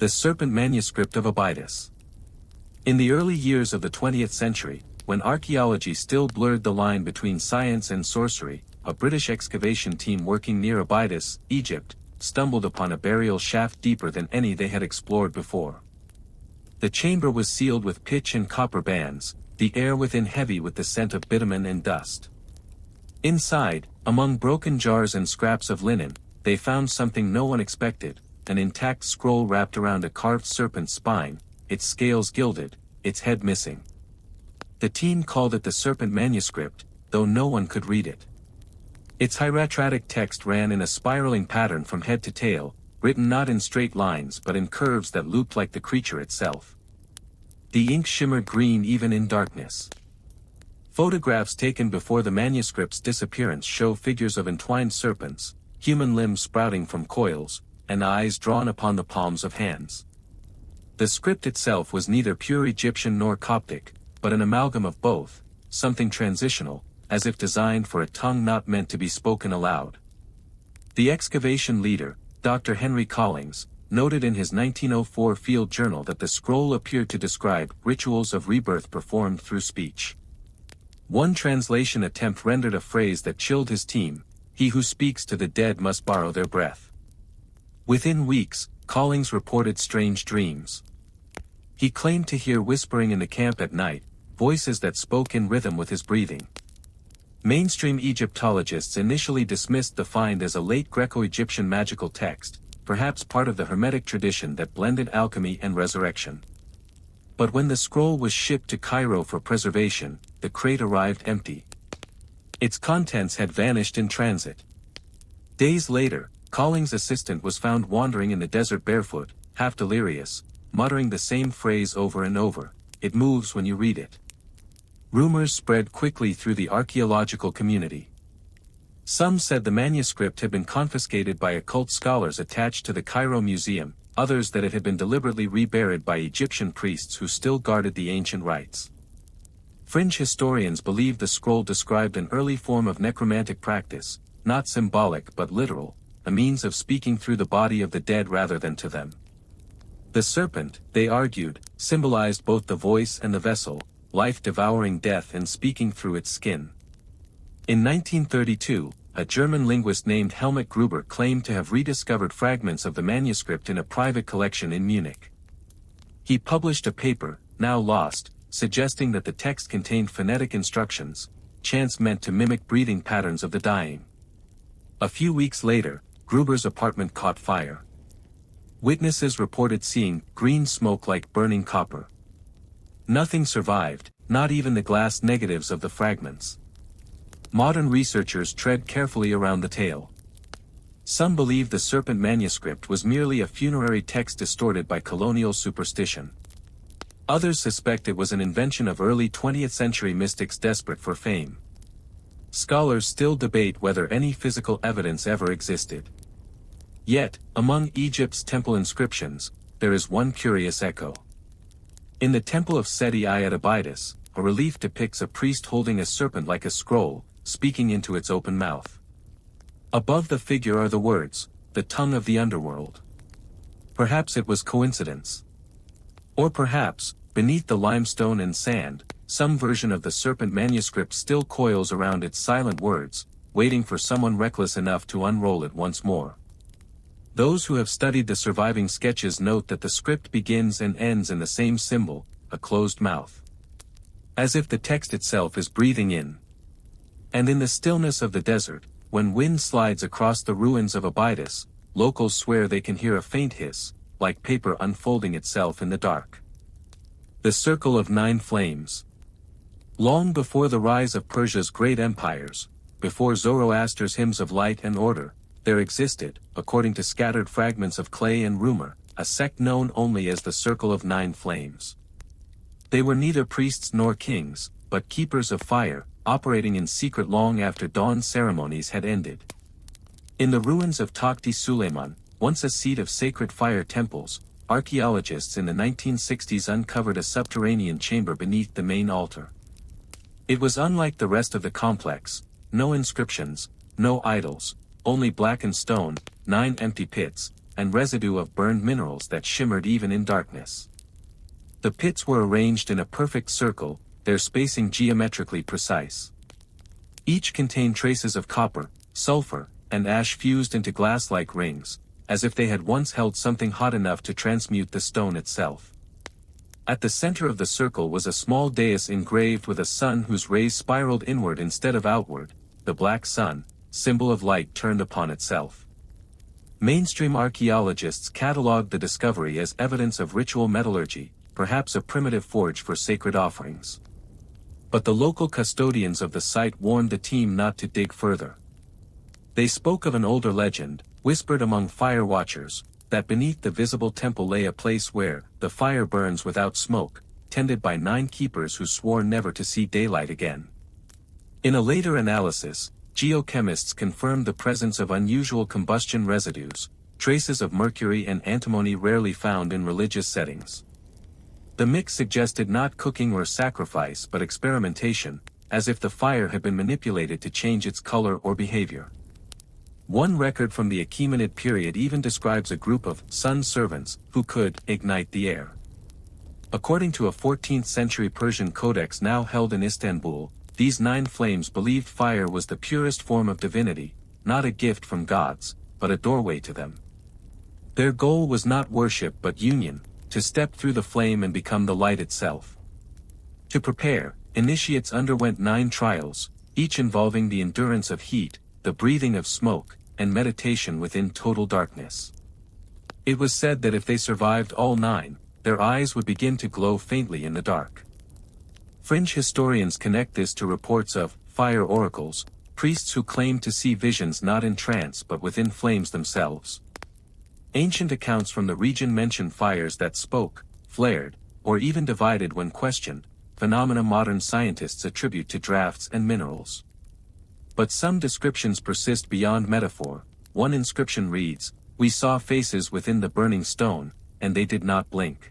The Serpent Manuscript of Abydos. In the early years of the 20th century, when archaeology still blurred the line between science and sorcery, a British excavation team working near Abydos, Egypt, stumbled upon a burial shaft deeper than any they had explored before. The chamber was sealed with pitch and copper bands, the air within heavy with the scent of bitumen and dust. Inside, among broken jars and scraps of linen, they found something no one expected, an intact scroll wrapped around a carved serpent's spine, its scales gilded, its head missing. The team called it the Serpent Manuscript, though no one could read it. Its hieratic text ran in a spiraling pattern from head to tail, written not in straight lines but in curves that looped like the creature itself. The ink shimmered green even in darkness. Photographs taken before the manuscript's disappearance show figures of entwined serpents, human limbs sprouting from coils, and eyes drawn upon the palms of hands. The script itself was neither pure Egyptian nor Coptic, but an amalgam of both, something transitional, as if designed for a tongue not meant to be spoken aloud. The excavation leader, Dr. Henry Collings, noted in his 1904 field journal that the scroll appeared to describe rituals of rebirth performed through speech. One translation attempt rendered a phrase that chilled his team: "He who speaks to the dead must borrow their breath." Within weeks, Collings reported strange dreams. He claimed to hear whispering in the camp at night, voices that spoke in rhythm with his breathing. Mainstream Egyptologists initially dismissed the find as a late Greco-Egyptian magical text, perhaps part of the Hermetic tradition that blended alchemy and resurrection. But when the scroll was shipped to Cairo for preservation, the crate arrived empty. Its contents had vanished in transit. Days later, Collings' assistant was found wandering in the desert barefoot, half delirious, muttering the same phrase over and over: "It moves when you read it." Rumors spread quickly through the archaeological community. Some said the manuscript had been confiscated by occult scholars attached to the Cairo Museum, others that it had been deliberately reburied by Egyptian priests who still guarded the ancient rites. Fringe historians believe the scroll described an early form of necromantic practice, not symbolic but literal, a means of speaking through the body of the dead rather than to them. The serpent, they argued, symbolized both the voice and the vessel, life devouring death and speaking through its skin. In 1932, a German linguist named Helmut Gruber claimed to have rediscovered fragments of the manuscript in a private collection in Munich. He published a paper, now lost, suggesting that the text contained phonetic instructions, chants meant to mimic breathing patterns of the dying. A few weeks later, Gruber's apartment caught fire. Witnesses reported seeing green smoke like burning copper. Nothing survived, not even the glass negatives of the fragments. Modern researchers tread carefully around the tale. Some believe the Serpent Manuscript was merely a funerary text distorted by colonial superstition. Others suspect it was an invention of early 20th century mystics desperate for fame. Scholars still debate whether any physical evidence ever existed. Yet, among Egypt's temple inscriptions, there is one curious echo. In the Temple of Seti I at Abydos, a relief depicts a priest holding a serpent like a scroll, speaking into its open mouth. Above the figure are the words, "the tongue of the underworld." Perhaps it was coincidence. Or perhaps, beneath the limestone and sand, some version of the Serpent Manuscript still coils around its silent words, waiting for someone reckless enough to unroll it once more. Those who have studied the surviving sketches note that the script begins and ends in the same symbol, a closed mouth. As if the text itself is breathing in. And in the stillness of the desert, when wind slides across the ruins of Abydos, locals swear they can hear a faint hiss, like paper unfolding itself in the dark. The Circle of Nine Flames. Long before the rise of Persia's great empires, before Zoroaster's hymns of light and order, there existed, according to scattered fragments of clay and rumor, a sect known only as the Circle of Nine Flames. They were neither priests nor kings, but keepers of fire, operating in secret long after dawn ceremonies had ended. In the ruins of Takhti Suleiman, once a seat of sacred fire temples, archaeologists in the 1960s uncovered a subterranean chamber beneath the main altar. It was unlike the rest of the complex: no inscriptions, no idols, only blackened stone, 9 empty pits, and residue of burned minerals that shimmered even in darkness. The pits were arranged in a perfect circle, their spacing geometrically precise. Each contained traces of copper, sulfur, and ash fused into glass-like rings, as if they had once held something hot enough to transmute the stone itself. At the center of the circle was a small dais engraved with a sun whose rays spiraled inward instead of outward, the black sun, symbol of light turned upon itself. Mainstream archaeologists cataloged the discovery as evidence of ritual metallurgy, perhaps a primitive forge for sacred offerings. But the local custodians of the site warned the team not to dig further. They spoke of an older legend, whispered among fire watchers, that beneath the visible temple lay a place where the fire burns without smoke, tended by 9 keepers who swore never to see daylight again. In a later analysis, geochemists confirmed the presence of unusual combustion residues, traces of mercury and antimony rarely found in religious settings. The mix suggested not cooking or sacrifice but experimentation, as if the fire had been manipulated to change its color or behavior. One record from the Achaemenid period even describes a group of sun servants who could ignite the air. According to a 14th-century Persian codex now held in Istanbul, these 9 flames believed fire was the purest form of divinity, not a gift from gods, but a doorway to them. Their goal was not worship but union, to step through the flame and become the light itself. To prepare, initiates underwent 9 trials, each involving the endurance of heat, the breathing of smoke, and meditation within total darkness. It was said that if they survived all 9, their eyes would begin to glow faintly in the dark. Fringe historians connect this to reports of fire oracles, priests who claimed to see visions not in trance but within flames themselves. Ancient accounts from the region mention fires that spoke, flared, or even divided when questioned, phenomena modern scientists attribute to drafts and minerals. But some descriptions persist beyond metaphor. One inscription reads, "We saw faces within the burning stone, and they did not blink."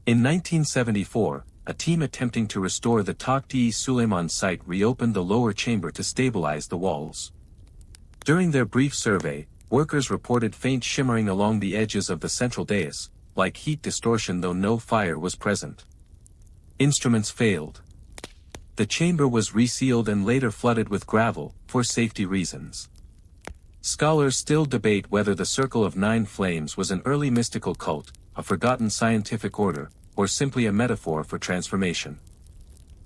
In 1974, a team attempting to restore the Taqt-i-Suleiman site reopened the lower chamber to stabilize the walls. During their brief survey, workers reported faint shimmering along the edges of the central dais, like heat distortion though no fire was present. Instruments failed. The chamber was resealed and later flooded with gravel, for safety reasons. Scholars still debate whether the Circle of 9 Flames was an early mystical cult, a forgotten scientific order, or simply a metaphor for transformation.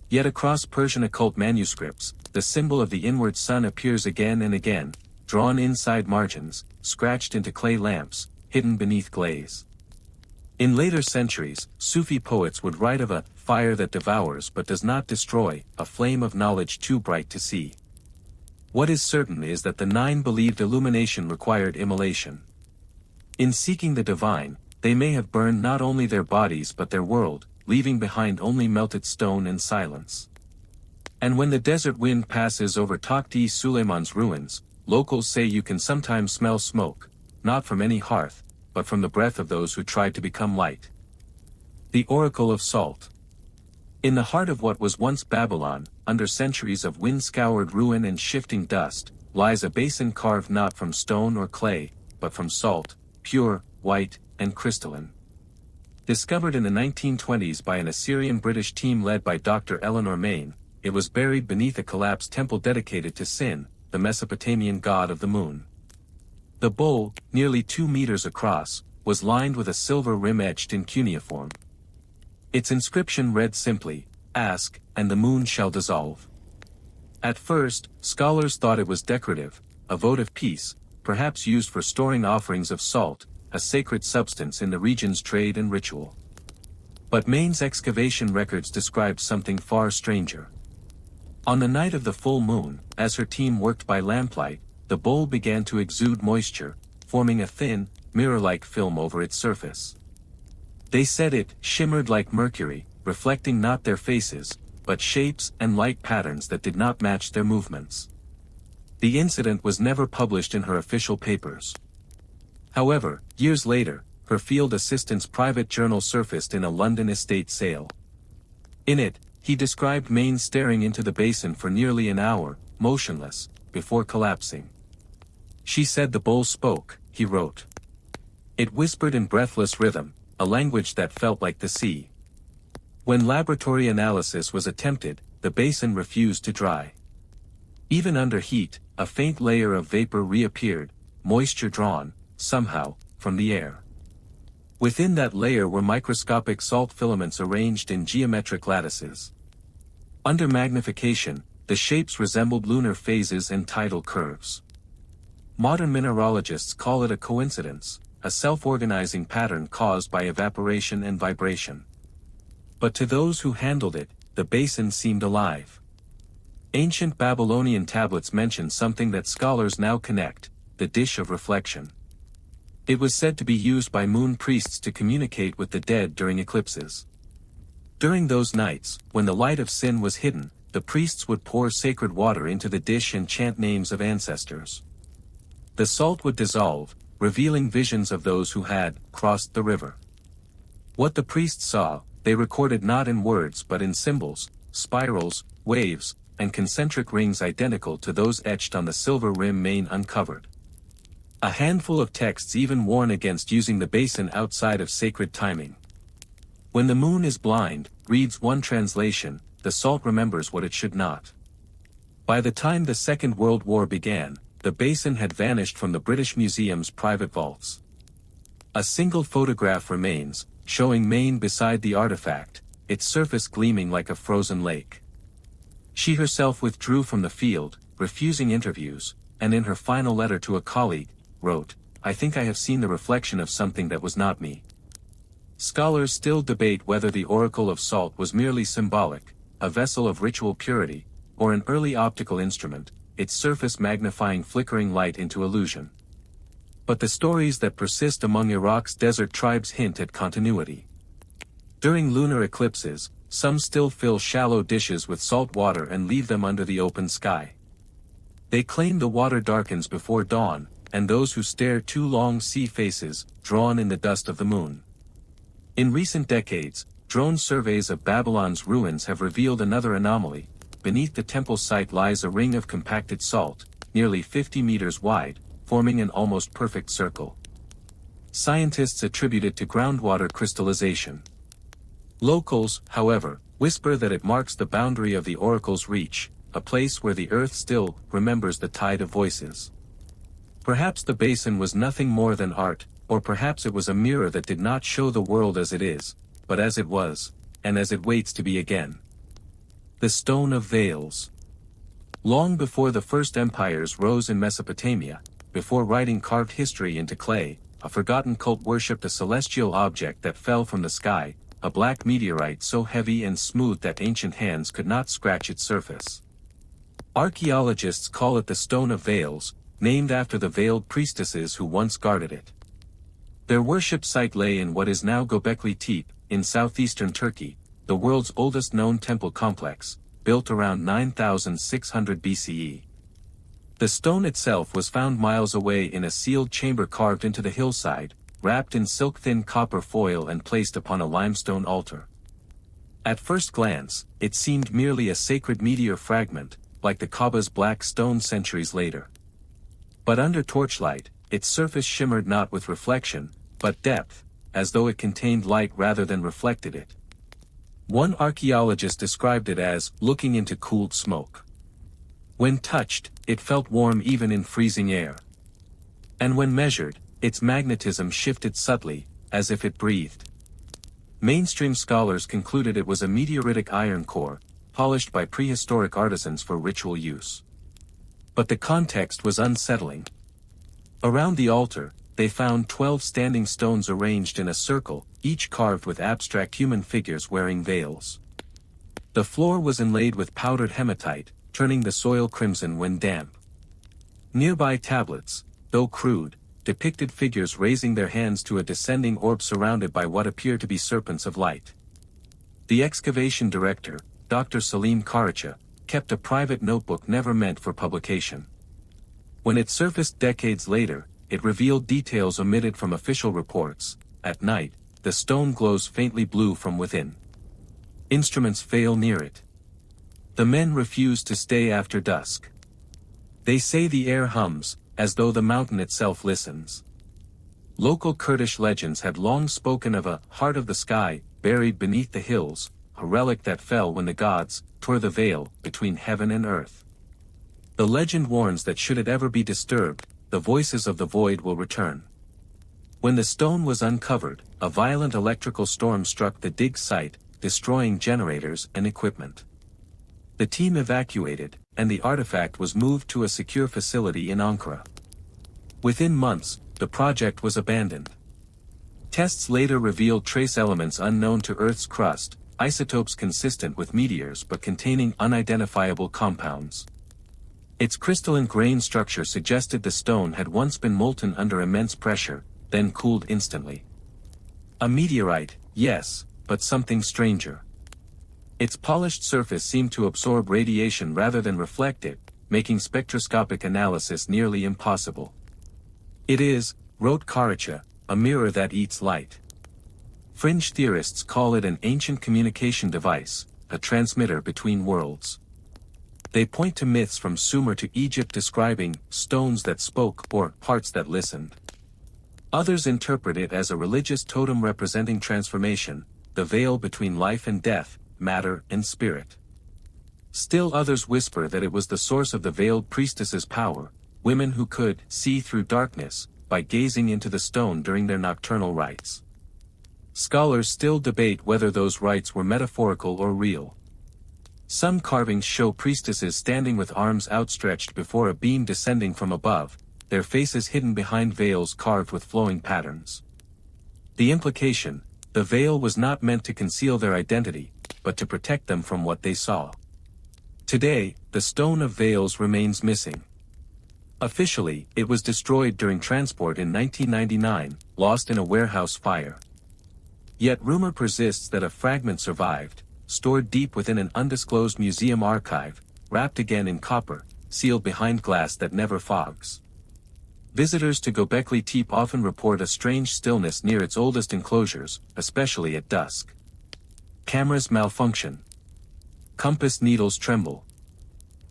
Yet across Persian occult manuscripts, the symbol of the inward sun appears again and again, drawn inside margins, scratched into clay lamps, hidden beneath glaze. In later centuries, Sufi poets would write of a fire that devours but does not destroy, a flame of knowledge too bright to see. What is certain is that the 9 believed illumination required immolation. In seeking the divine, they may have burned not only their bodies but their world, leaving behind only melted stone and silence. And when the desert wind passes over Taqt-i-Suleiman's ruins, locals say you can sometimes smell smoke, not from any hearth, but from the breath of those who tried to become light. The Oracle of Salt. In the heart of what was once Babylon, under centuries of wind-scoured ruin and shifting dust, lies a basin carved not from stone or clay, but from salt, pure, white, and crystalline. Discovered in the 1920s by an Assyrian-British team led by Dr. Eleanor Main, it was buried beneath a collapsed temple dedicated to Sin, the Mesopotamian god of the moon. The bowl, nearly 2 meters across, was lined with a silver rim etched in cuneiform. Its inscription read simply, "Ask, and the moon shall dissolve." At first, scholars thought it was decorative, a vote of peace, perhaps used for storing offerings of salt, a sacred substance in the region's trade and ritual. But Maine's excavation records described something far stranger. On the night of the full moon, as her team worked by lamplight, the bowl began to exude moisture, forming a thin, mirror-like film over its surface. They said it shimmered like mercury, reflecting not their faces, but shapes and light patterns that did not match their movements. The incident was never published in her official papers. However, years later, her field assistant's private journal surfaced in a London estate sale. In it, he described Maine staring into the basin for nearly an hour, motionless, before collapsing. "She said the bowl spoke," he wrote. It whispered in breathless rhythm, a language that felt like the sea. When laboratory analysis was attempted, the basin refused to dry. Even under heat, a faint layer of vapor reappeared, moisture drawn, somehow, from the air. Within that layer were microscopic salt filaments arranged in geometric lattices. Under magnification, the shapes resembled lunar phases and tidal curves. Modern mineralogists call it a coincidence, a self-organizing pattern caused by evaporation and vibration. But to those who handled it, the basin seemed alive. Ancient Babylonian tablets mention something that scholars now connect, the dish of reflection. It was said to be used by moon priests to communicate with the dead during eclipses. During those nights, when the light of sin was hidden, the priests would pour sacred water into the dish and chant names of ancestors. The salt would dissolve, revealing visions of those who had crossed the river. What the priests saw, they recorded not in words but in symbols, spirals, waves, and concentric rings identical to those etched on the silver rim main uncovered. A handful of texts even warn against using the basin outside of sacred timing. When the moon is blind, reads one translation, the salt remembers what it should not. By the time the Second World War began, the basin had vanished from the British Museum's private vaults. A single photograph remains, showing Maine beside the artifact, its surface gleaming like a frozen lake. She herself withdrew from the field, refusing interviews, and in her final letter to a colleague, wrote, "I think I have seen the reflection of something that was not me." Scholars still debate whether the oracle of salt was merely symbolic, a vessel of ritual purity, or an early optical instrument, its surface magnifying flickering light into illusion. But the stories that persist among Iraq's desert tribes hint at continuity. During lunar eclipses, some still fill shallow dishes with salt water and leave them under the open sky. They claim the water darkens before dawn, and those who stare too long see faces, drawn in the dust of the moon. In recent decades, drone surveys of Babylon's ruins have revealed another anomaly. Beneath the temple site lies a ring of compacted salt, nearly 50 meters wide, forming an almost perfect circle. Scientists attribute it to groundwater crystallization. Locals, however, whisper that it marks the boundary of the oracle's reach, a place where the earth still remembers the tide of voices. Perhaps the basin was nothing more than art, or perhaps it was a mirror that did not show the world as it is, but as it was, and as it waits to be again. The Stone of Veils. Long before the first empires rose in Mesopotamia, before writing carved history into clay, a forgotten cult worshipped a celestial object that fell from the sky, a black meteorite so heavy and smooth that ancient hands could not scratch its surface. Archaeologists call it the Stone of Veils, named after the veiled priestesses who once guarded it. Their worship site lay in what is now Göbekli Tepe, in southeastern Turkey, the world's oldest known temple complex, built around 9600 BCE. The stone itself was found miles away in a sealed chamber carved into the hillside, wrapped in silk-thin copper foil and placed upon a limestone altar. At first glance, it seemed merely a sacred meteor fragment, like the Kaaba's black stone centuries later. But under torchlight, its surface shimmered not with reflection, but depth, as though it contained light rather than reflected it. One archaeologist described it as looking into cooled smoke. When touched, it felt warm even in freezing air. And when measured, its magnetism shifted subtly, as if it breathed. Mainstream scholars concluded it was a meteoritic iron core, polished by prehistoric artisans for ritual use. But the context was unsettling. Around the altar, they found 12 standing stones arranged in a circle, each carved with abstract human figures wearing veils. The floor was inlaid with powdered hematite, turning the soil crimson when damp. Nearby tablets, though crude, depicted figures raising their hands to a descending orb surrounded by what appeared to be serpents of light. The excavation director, Dr. Salim Karacha, kept a private notebook never meant for publication. When it surfaced decades later, it revealed details omitted from official reports. At night, the stone glows faintly blue from within. Instruments fail near it. The men refuse to stay after dusk. They say the air hums, as though the mountain itself listens. Local Kurdish legends had long spoken of a heart of the sky, buried beneath the hills, a relic that fell when the gods tore the veil between heaven and earth. The legend warns that should it ever be disturbed, the voices of the void will return. When the stone was uncovered, a violent electrical storm struck the dig site, destroying generators and equipment. The team evacuated, and the artifact was moved to a secure facility in Ankara. Within months, the project was abandoned. Tests later revealed trace elements unknown to Earth's crust, isotopes consistent with meteors but containing unidentifiable compounds. Its crystalline grain structure suggested the stone had once been molten under immense pressure, then cooled instantly. A meteorite, yes, but something stranger. Its polished surface seemed to absorb radiation rather than reflect it, making spectroscopic analysis nearly impossible. It is, wrote Karacha, a mirror that eats light. Fringe theorists call it an ancient communication device, a transmitter between worlds. They point to myths from Sumer to Egypt describing stones that spoke or hearts that listened. Others interpret it as a religious totem representing transformation, the veil between life and death, matter and spirit. Still others whisper that it was the source of the veiled priestess's power, women who could see through darkness by gazing into the stone during their nocturnal rites. Scholars still debate whether those rites were metaphorical or real. Some carvings show priestesses standing with arms outstretched before a beam descending from above, their faces hidden behind veils carved with flowing patterns. The implication: the veil was not meant to conceal their identity, but to protect them from what they saw. Today, the stone of veils remains missing. Officially, it was destroyed during transport in 1999, lost in a warehouse fire. Yet rumor persists that a fragment survived, stored deep within an undisclosed museum archive, wrapped again in copper, sealed behind glass that never fogs. Visitors to Göbekli Tepe often report a strange stillness near its oldest enclosures, especially at dusk. Cameras malfunction. Compass needles tremble.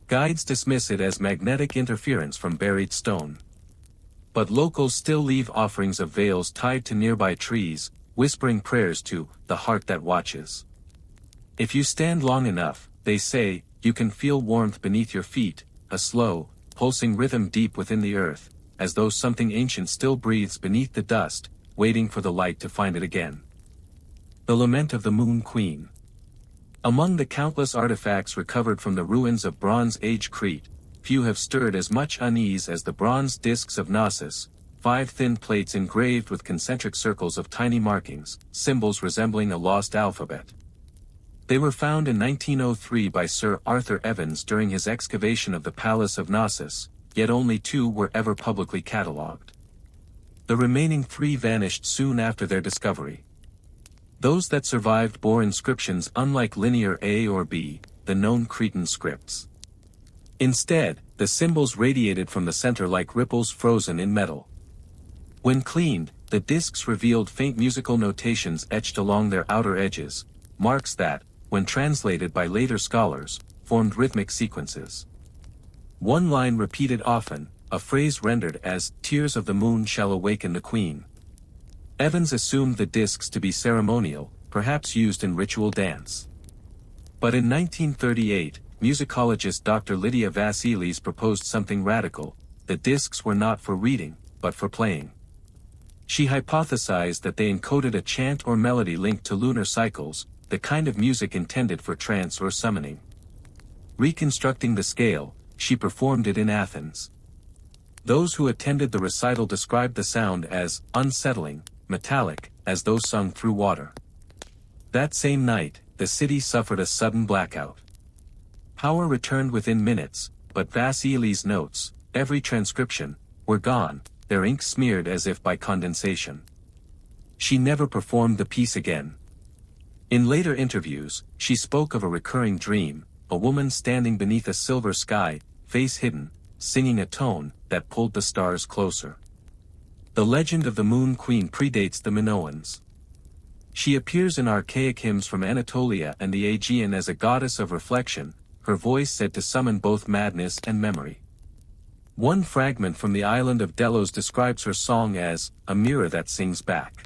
Guides dismiss it as magnetic interference from buried stone. But locals still leave offerings of veils tied to nearby trees, whispering prayers to the heart that watches. If you stand long enough, they say, you can feel warmth beneath your feet, a slow, pulsing rhythm deep within the earth, as though something ancient still breathes beneath the dust, waiting for the light to find it again. The Lament of the Moon Queen. Among the countless artifacts recovered from the ruins of Bronze Age Crete, few have stirred as much unease as the bronze discs of Knossos, 5 thin plates engraved with concentric circles of tiny markings, symbols resembling a lost alphabet. They were found in 1903 by Sir Arthur Evans during his excavation of the Palace of Knossos, yet only 2 were ever publicly catalogued. The remaining 3 vanished soon after their discovery. Those that survived bore inscriptions unlike linear A or B, the known Cretan scripts. Instead, the symbols radiated from the center like ripples frozen in metal. When cleaned, the discs revealed faint musical notations etched along their outer edges, marks that, when translated by later scholars, formed rhythmic sequences. One line repeated often, a phrase rendered as, "Tears of the moon shall awaken the queen." Evans assumed the discs to be ceremonial, perhaps used in ritual dance. But in 1938, musicologist Dr. Lydia Vasilis proposed something radical: the discs were not for reading, but for playing. She hypothesized that they encoded a chant or melody linked to lunar cycles, the kind of music intended for trance or summoning. Reconstructing the scale, she performed it in Athens. Those who attended the recital described the sound as unsettling, metallic, as though sung through water. That same night, the city suffered a sudden blackout. Power returned within minutes, but Vasilis notes, every transcription, were gone, their ink smeared as if by condensation. She never performed the piece again. In later interviews, she spoke of a recurring dream, a woman standing beneath a silver sky, face hidden, singing a tone that pulled the stars closer. The legend of the Moon Queen predates the Minoans. She appears in archaic hymns from Anatolia and the Aegean as a goddess of reflection, her voice said to summon both madness and memory. One fragment from the island of Delos describes her song as a mirror that sings back.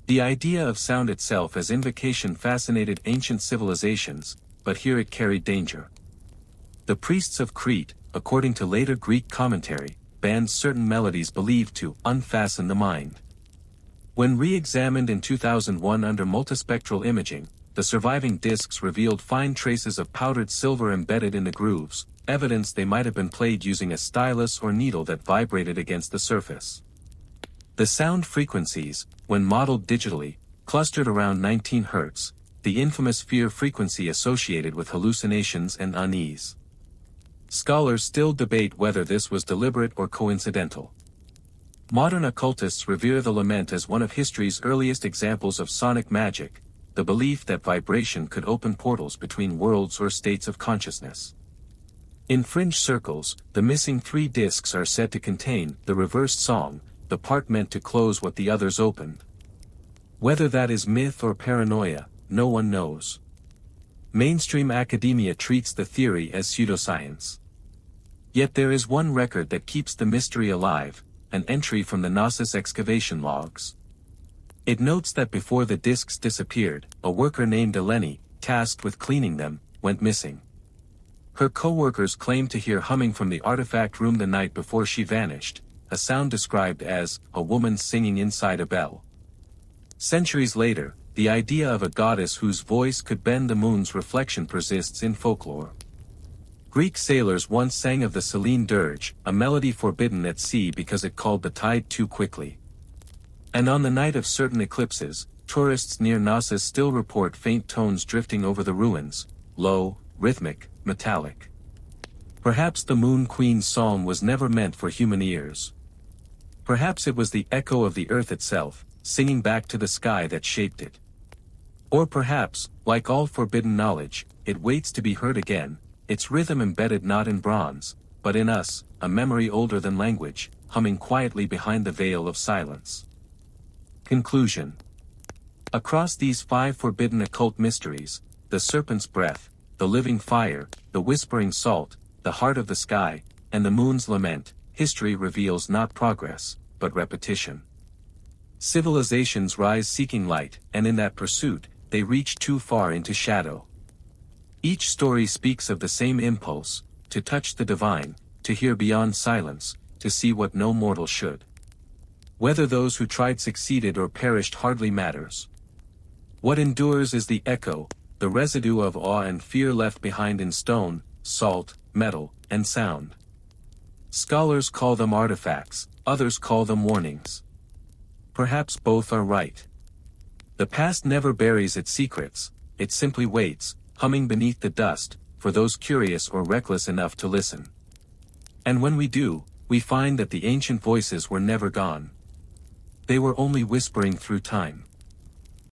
The idea of sound itself as invocation fascinated ancient civilizations, but here it carried danger. The priests of Crete, according to later Greek commentary, banned certain melodies believed to unfasten the mind. When re-examined in 2001 under multispectral imaging, the surviving discs revealed fine traces of powdered silver embedded in the grooves, evidence they might have been played using a stylus or needle that vibrated against the surface. The sound frequencies, when modeled digitally, clustered around 19 Hz, the infamous fear frequency associated with hallucinations and unease. Scholars still debate whether this was deliberate or coincidental. Modern occultists revere the Lament as one of history's earliest examples of sonic magic, the belief that vibration could open portals between worlds or states of consciousness. In fringe circles, the missing 3 discs are said to contain the reversed song, the part meant to close what the others opened. Whether that is myth or paranoia, no one knows. Mainstream academia treats the theory as pseudoscience. Yet there is one record that keeps the mystery alive, an entry from the Knossos excavation logs. It notes that before the discs disappeared, a worker named Eleni, tasked with cleaning them, went missing. Her co-workers claimed to hear humming from the artifact room the night before she vanished, a sound described as a woman singing inside a bell. Centuries later, the idea of a goddess whose voice could bend the moon's reflection persists in folklore. Greek sailors once sang of the Selene dirge, a melody forbidden at sea because it called the tide too quickly. And on the night of certain eclipses, tourists near Knossos still report faint tones drifting over the ruins, low, rhythmic, metallic. Perhaps the Moon Queen's song was never meant for human ears. Perhaps it was the echo of the earth itself, singing back to the sky that shaped it. Or perhaps, like all forbidden knowledge, it waits to be heard again, its rhythm embedded not in bronze, but in us, a memory older than language, humming quietly behind the veil of silence. Conclusion. Across these 5 forbidden occult mysteries, the serpent's breath, the living fire, the whispering salt, the heart of the sky, and the moon's lament, history reveals not progress, but repetition. Civilizations rise seeking light, and in that pursuit, they reach too far into shadow. Each story speaks of the same impulse, to touch the divine, to hear beyond silence, to see what no mortal should. Whether those who tried succeeded or perished hardly matters. What endures is the echo, the residue of awe and fear left behind in stone, salt, metal, and sound. Scholars call them artifacts, others call them warnings. Perhaps both are right. The past never buries its secrets, it simply waits, humming beneath the dust, for those curious or reckless enough to listen. And when we do, we find that the ancient voices were never gone. They were only whispering through time.